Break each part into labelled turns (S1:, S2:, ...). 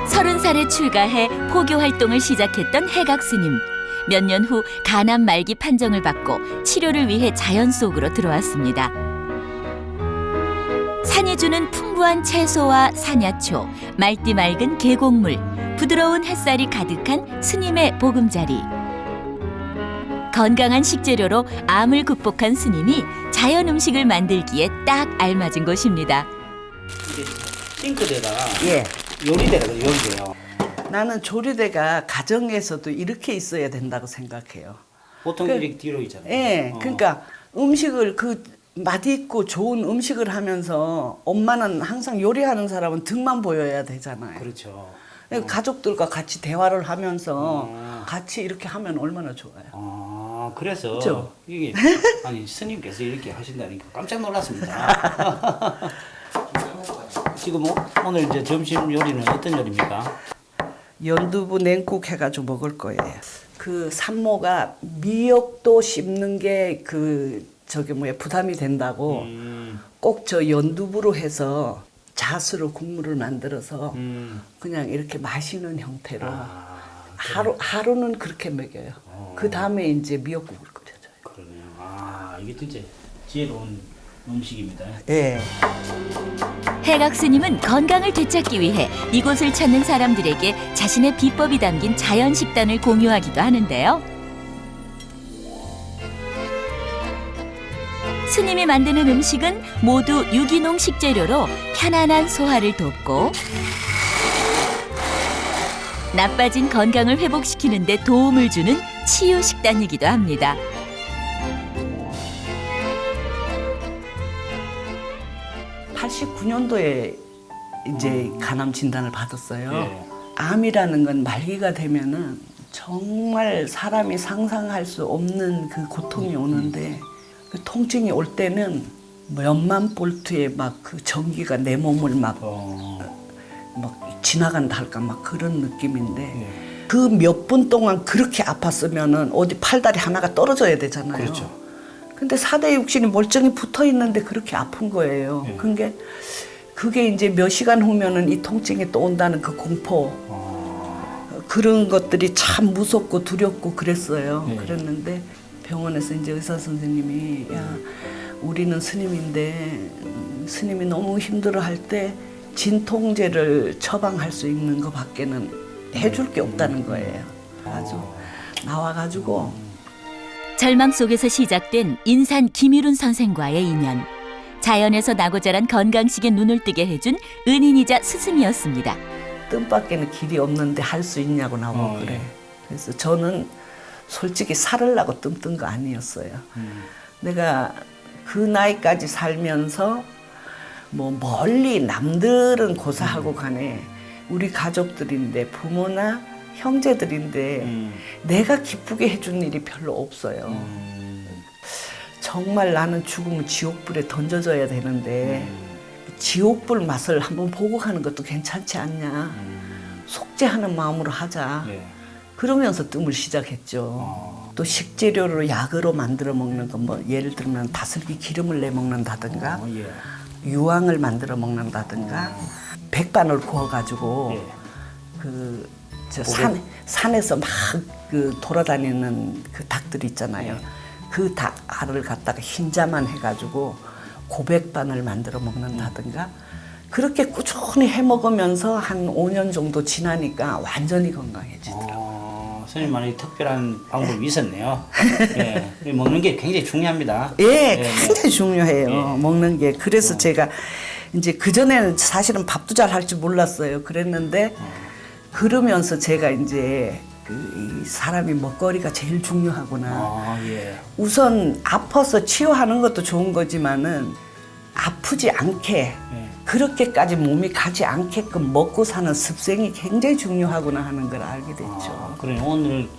S1: 30살에 출가해 포교 활동을 시작했던 해각 스님. 몇 년 후 간암 말기 판정을 받고 치료를 위해 자연 속으로 들어왔습니다. 산이 주는 풍부한 채소와 산야초, 맑디 맑은 계곡물, 부드러운 햇살이 가득한 스님의 보금자리. 건강한 식재료로 암을 극복한 스님이 자연 음식을 만들기에 딱 알맞은 곳입니다.
S2: 이게 싱크대가
S3: 예.
S2: 요리대가 요리대요.
S3: 나는 조리대가 가정에서도 이렇게 있어야 된다고 생각해요.
S2: 보통 이렇게 뒤로 있잖아요.
S3: 예. 그러니까 음식을 맛있고 좋은 음식을 하면서 엄마는 항상 요리하는 사람은 등만 보여야 되잖아요.
S2: 그렇죠.
S3: 가족들과 같이 대화를 하면서 같이 이렇게 하면 얼마나 좋아요.
S2: 그래서
S3: 그렇죠?
S2: 이게 아니 스님께서 이렇게 하신다니까 깜짝 놀랐습니다. 지금 오늘 이제 점심 요리는 어떤 요리입니까?
S3: 연두부 냉국 해가지고 먹을 거예요. 그 산모가 미역도 씹는 게 부담이 된다고 꼭 저 연두부로 해서 잣으로 국물을 만들어서 그냥 이렇게 마시는 형태로 하루는 그렇게 먹여요. 그 다음에 이제 미역국을 끓여줘요.
S2: 그러네요. 이게 진짜 지혜로운 음식입니다.
S3: 예.
S1: 해각 스님은 건강을 되찾기 위해 이곳을 찾는 사람들에게 자신의 비법이 담긴 자연 식단을 공유하기도 하는데요. 스님이 만드는 음식은 모두 유기농 식재료로 편안한 소화를 돕고 나빠진 건강을 회복시키는 데 도움을 주는 치유 식단이기도 합니다.
S3: (89년도에) 이제 간암 진단을 받았어요.
S2: 예.
S3: 암이라는 건 말기가 되면은 정말 사람이 상상할 수 없는 그 고통이 오는데 그 통증이 올 때는 몇만 볼트의 막 그 전기가 내 몸을 막 지나간다 할까 막 그런 느낌인데 그 몇 분 동안 그렇게 아팠으면은 어디 팔다리 하나가 떨어져야 되잖아요.
S2: 그렇죠.
S3: 근데 4대 육신이 멀쩡히 붙어 있는데 그렇게 아픈 거예요. 그게 이제 몇 시간 후면은 이 통증이 또 온다는 그 공포. 그런 것들이 참 무섭고 두렵고 그랬어요. 그랬는데 병원에서 이제 의사 선생님이 야, 우리는 스님인데 스님이 너무 힘들어할 때 진통제를 처방할 수 있는 것밖에는 해줄 게 없다는 거예요. 아주 나와가지고
S1: 절망 속에서 시작된 인산 김일훈 선생과의 인연. 자연에서 나고 자란 건강식에 눈을 뜨게 해준 은인이자 스승이었습니다.
S3: 뜸밖에는 길이 없는데 할 수 있냐고 나보고 그래. 그래서 저는 솔직히 살으려고 뜸 뜬 거 아니었어요. 내가 그 나이까지 살면서 뭐 멀리 남들은 고사하고 가네. 우리 가족들인데 부모나 형제들인데 내가 기쁘게 해준 일이 별로 없어요. 정말 나는 죽으면 지옥불에 던져져야 되는데 지옥불 맛을 한번 보고 가는 것도 괜찮지 않냐. 속죄하는 마음으로 하자. 그러면서 뜸을 시작했죠. 또 식재료로 약으로 만들어 먹는 거 뭐 예를 들면 다슬기 기름을 내 먹는다든가 유황을 만들어 먹는다든가 백반을 구워가지고 산에서 막 돌아다니는 그 닭들 있잖아요. 그 닭알을 갖다가 흰자만 해가지고 고백반을 만들어 먹는다든가 그렇게 꾸준히 해 먹으면서 한 5년 정도 지나니까 완전히 건강해지더라고요.
S2: 선생님만의 특별한 방법이 있었네요. 먹는 게 굉장히 중요합니다.
S3: 굉장히 중요해요. 먹는 게. 그래서 제가 이제 그전에는 사실은 밥도 잘 할 줄 몰랐어요. 그랬는데 그러면서 제가 이제 이 사람이 먹거리가 제일 중요하구나. 우선 아파서 치유하는 것도 좋은 거지만은 아프지 않게 그렇게까지 몸이 가지 않게끔 먹고 사는 습생이 굉장히 중요하구나 하는 걸 알게 됐죠.
S2: 그래 오늘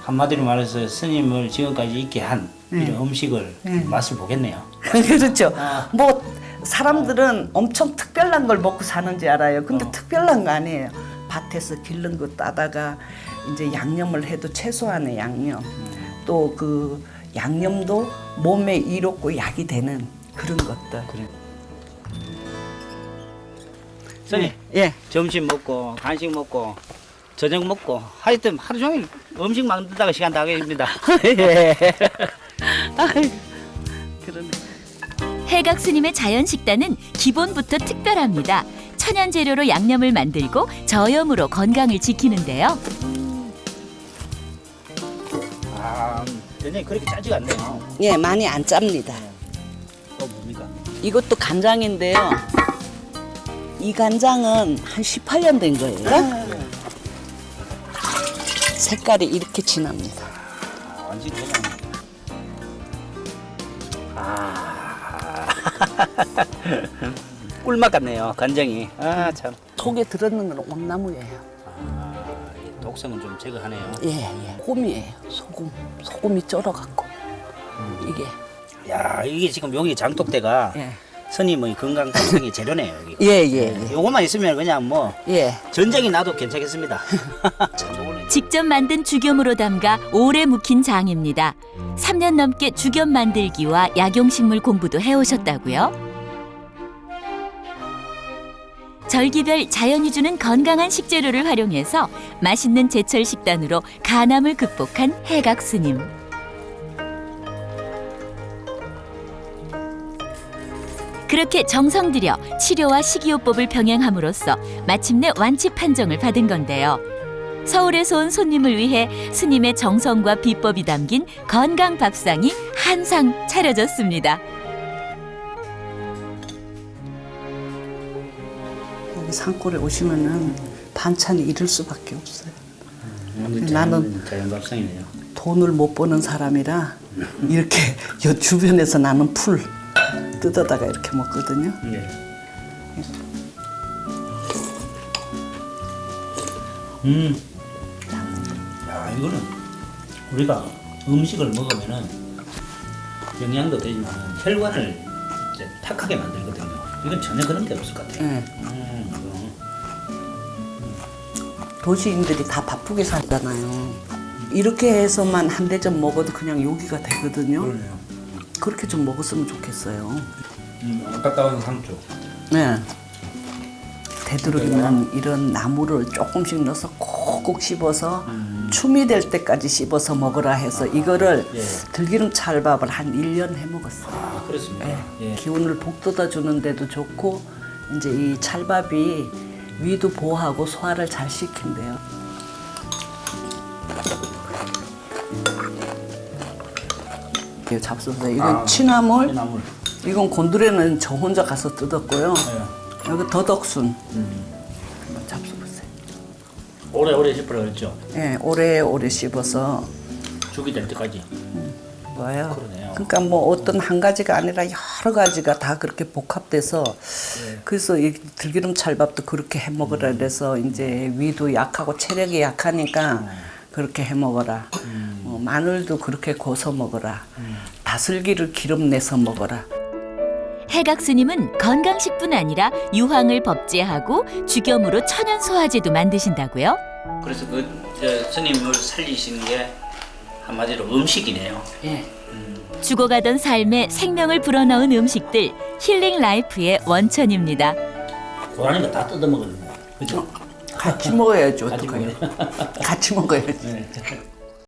S2: 한마디로 말해서 스님을 지금까지 있게 한 이런 음식을 맛을 보겠네요.
S3: 그렇죠. 뭐 사람들은 엄청 특별한 걸 먹고 사는지 알아요. 근데 특별한 거 아니에요. 밭에서 기른 거 따다가 이제 양념을 해도 최소한의 양념, 또 그 양념도 몸에 이롭고 약이 되는 그런 것들.
S2: 선생님,
S3: 예.
S2: 점심 먹고 간식 먹고 저녁 먹고 하여튼 하루 종일 음식 만들다가 시간 다 가겠습니다.
S3: 예. 아이, 그러네.
S1: 해각 스님의 자연 식단은 기본부터 특별합니다. 천연 재료로 양념을 만들고 저염으로 건강을 지키는데요.
S2: 아, 선생님 그렇게 짜지가 않네요.
S3: 예, 많이 안 짭니다.
S2: 또 뭡니까?
S3: 이것도 간장인데요. 이 간장은 한 18년 된 거예요. 색깔이 이렇게 진합니다.
S2: 아, 완전 그냥. 아, 꿀맛 같네요. 간장이. 아 참.
S3: 속에 들어있는 건 온나무예요.
S2: 아, 이 독성은 좀 제거하네요.
S3: 예, 예. 홈이에요. 소금. 소금이 쩔어갖고. 이게.
S2: 야, 이게 지금 여기 장독대가
S3: 예.
S2: 스님의 건강 상의 재료네요. 여기.
S3: 예, 예, 예.
S2: 요것만 있으면 그냥 뭐
S3: 예.
S2: 전쟁이 나도 괜찮겠습니다. 참 좋으네.
S1: 직접 만든 죽염으로 담가 오래 묵힌 장입니다. 3년 넘게 죽염 만들기와 약용식물 공부도 해오셨다고요? 절기별 자연이 주는 건강한 식재료를 활용해서 맛있는 제철 식단으로 간암을 극복한 해각 스님. 그렇게 정성 들여 치료와 식이요법을 병행함으로써 마침내 완치 판정을 받은 건데요. 서울에서 온 손님을 위해 스님의 정성과 비법이 담긴 건강 밥상이 한상 차려졌습니다.
S3: 여기 산골에 오시면은 반찬이 이럴 수밖에 없어요.
S2: 나는 자연밥상이네요.
S3: 돈을 못 버는 사람이라 이렇게 요 주변에서 나는 풀 뜯어다가 이렇게 먹거든요.
S2: 네. 야, 이거는 우리가 음식을 먹으면은 영양도 되지만 혈관을 이제 탁하게 만들거든요. 이건 전혀 그런 게 없을 것 같아요.
S3: 예.
S2: 이거.
S3: 도시인들이 다 바쁘게 살잖아요. 이렇게 해서만 한 대접 먹어도 그냥 요기가 되거든요.
S2: 그러네요.
S3: 그렇게 좀 먹었으면 좋겠어요.
S2: 아깝다운 상추.
S3: 네. 되도록이면 이런 나무를 조금씩 넣어서 콕콕 씹어서 춤이 될 때까지 씹어서 먹으라 해서 이거를
S2: 예.
S3: 들기름 찰밥을 한 1년 해 먹었어요.
S2: 아, 그렇습니까?
S3: 예.
S2: 예.
S3: 기운을 북돋아 주는 데도 좋고 이제 이 찰밥이 위도 보호하고 소화를 잘 시킨대요. 이거 잡숴서 이건 취나물,
S2: 취나물.
S3: 이건 곤드레는 저 혼자 가서 뜯었고요.
S2: 네.
S3: 여기 더덕순. 한번 잡숴보세요.
S2: 오래오래 씹으라 그랬죠?
S3: 예, 오래오래 씹어서
S2: 죽이 될 때까지.
S3: 뭐예요.
S2: 그러네요.
S3: 그러니까 뭐 어떤 한 가지가 아니라 여러 가지가 다 그렇게 복합돼서 그래서 이 들기름 찰밥도 그렇게 해 먹으라 그래서 이제 위도 약하고 체력이 약하니까 그렇게 해 먹어라. 마늘도 그렇게 고서 먹어라. 다슬기를 기름 내서 먹어라.
S1: 해각 스님은 건강식뿐 아니라 유황을 법제하고 죽염으로 천연 소화제도 만드신다고요?
S2: 그래서 그 스님을 살리시는 게 한마디로 음식이네요.
S3: 예.
S1: 죽어가던 삶에 생명을 불어넣은 음식들 힐링 라이프의 원천입니다.
S2: 고라니가 다 뜯어 먹거든요. 그죠?
S3: 같이 먹어야죠.
S2: 같이
S3: 어떡해요.
S2: 먹어요.
S3: 같이 먹어야지.
S2: 네.